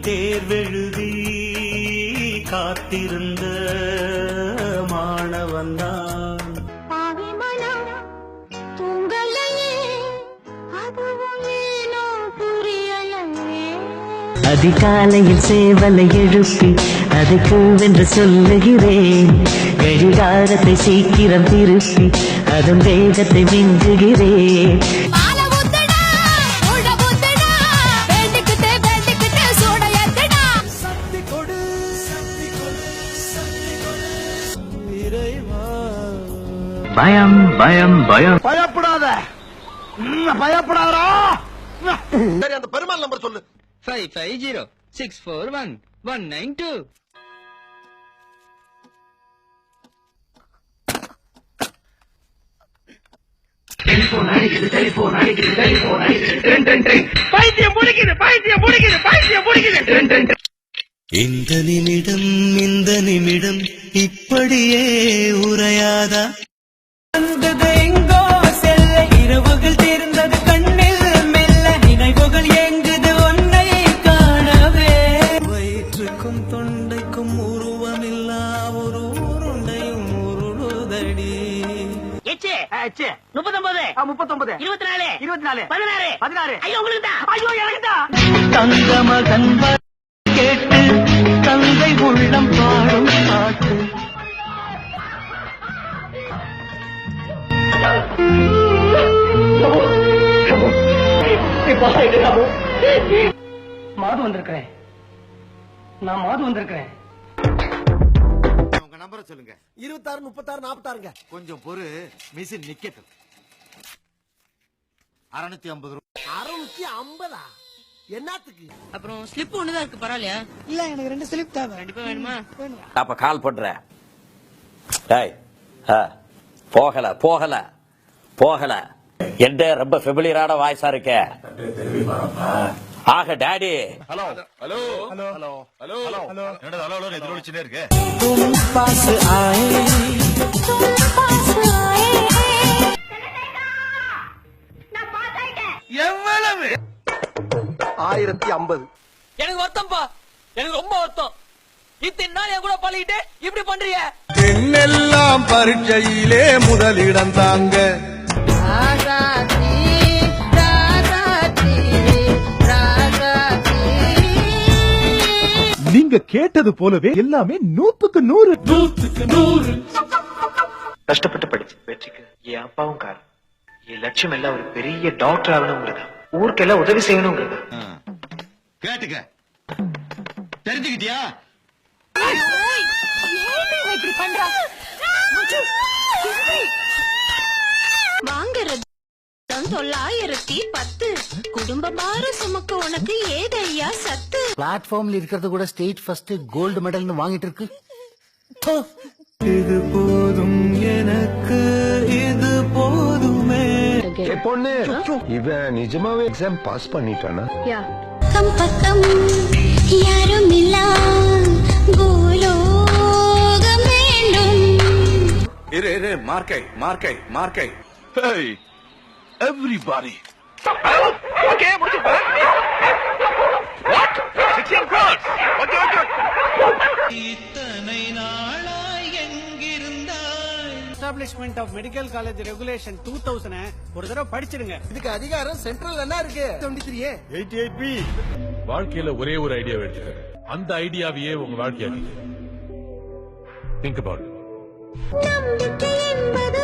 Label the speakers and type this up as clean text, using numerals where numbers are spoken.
Speaker 1: தேர்வெழுதி காத்திருந்த மாணவன்தான். அதிகாலையில் சேவலை எழுப்பி அதை கூவென்று சொல்லுகிறேன். கடிகாரத்தை சீக்கிரம் திருப்பி அதன் வேகத்தை மிஞ்சுகிறேன். பயம் பயம் பயம்.
Speaker 2: பயப்படாத பயப்படாதா. சரி, அந்த பெருமாள் நம்பர் சொல்லு.
Speaker 3: 5506419192.
Speaker 1: டெலிபோன் அடிக்குது டெலிபோன் அடிக்குது டெலிபோன் அடிக்குது.
Speaker 2: பைத்தியம் முடிக்குது.
Speaker 1: இந்த நிமிடம் இப்படியே உரையாதா? வந்தது எங்கோ செல்ல இரவுகள் தீர்ந்தது கண்ணில் மெல்ல நினைவுகள் எங்குது ஒன்றை காணவே. வயிற்றுக்கும் தொண்டைக்கும் உருவமில்லா ஒரு உருண்டையும் உருளுதடி.
Speaker 2: 39 39 24 16 16. ஐயோ உங்களுக்கு தான். ஐயோ எனக்கு தான்.
Speaker 1: தங்க மகன் கேட்டு தந்தை உள்ளம் பாடும் பாட்டு.
Speaker 3: மாது வந்திருக்கிறேன். நான் மாது வந்திருக்கிறேன்.
Speaker 2: உங்க நம்பரை சொல்லுங்க. 26 36 46. கொஞ்சம் பொறு, மிஷின் நிக்கட்டும். 650. 650 என்னத்துக்கு?
Speaker 4: அப்புறம் ஸ்லிப் ஒண்ணுதான் இருக்கு, பரவாயில்லையா?
Speaker 3: இல்ல, எனக்கு 2 ஸ்லிப் தேவை.
Speaker 4: கண்டிப்பா வேணுமா?
Speaker 5: அப்ப கால் பண்றேன். டேய், போகல போகல போகல எந்த ரொம்ப ஃபெமிலியரான வாய்ஸா இருக்க. ஆக daddy.
Speaker 2: Hello hello hello hello hello hello. என்னடா ஹலோ ஹலோ எதிரொலிச்சுனே இருக்கு.
Speaker 1: तुम पास आए
Speaker 2: 1050.
Speaker 3: எனக்கு வருத்தம்ப்பா, எனக்கு ரொம்ப வருத்தம். இத்தனை நாள் என் கூட பழகிட்டு இப்படி பண்றீங்க.
Speaker 2: என்னெல்லாம் பரீட்சையிலே முதலிடம் தாங்க.
Speaker 6: நீங்க கேட்டது போலவே எல்லாமே 100க்கு 100.
Speaker 7: கஷ்டப்பட்டு படிச்சு வெற்றிக்கு என் அப்பாவும் காரணம். என் லட்சியம் எல்லாம் ஒரு பெரிய டாக்டர் ஆகணுங்கிறதா, ஊருக்கெல்லாம் உதவி செய்யணுங்கிறதா.
Speaker 2: கேட்டுக்க, தெரிஞ்சுக்கிட்டியா?
Speaker 4: வாங்குறது 910. குடும்பமாற சுமக்க உனக்கு ஏதையா சத்து.
Speaker 8: பிளாட்ஃபார்ம்ல இருக்கிறது கூட ஸ்டேட் ஃபர்ஸ்ட் கோல்டு மெடல்னு வாங்கிட்டு இருக்கு.
Speaker 1: இது போதும் எனக்கு இது போதுமே.
Speaker 6: பொண்ணு, இவன் நிஜமாவே எக்ஸாம் பாஸ் பண்ணிட்டானா?
Speaker 4: கம் பக்கம் யாரும் இல்லா பூலோகம் வேண்டும்.
Speaker 2: இரு மார்க்கை மார்க்கை மார்க்கை.
Speaker 6: Hey, everybody.
Speaker 2: ஓகே முடிச்சுப்பா. What? 16 crores. Okay.
Speaker 1: இத்தனை நாளாய் எங்கிருந்தாய்?
Speaker 3: Establishment of medical college regulation 2000 ஒரு தடவை படிச்சிருங்க.
Speaker 2: இதுக்கு அதிகாரம் சென்ட்ரல் என்ன இருக்கு? 23A
Speaker 6: 88B. வாழ்க்கையில ஒரே ஒரு ஐடியா எடுத்துக்க. அந்த ஐடியாவையே உங்க வாழ்க்கையா திங்க் அபௌட்.
Speaker 4: நம்பிக்கை என்பது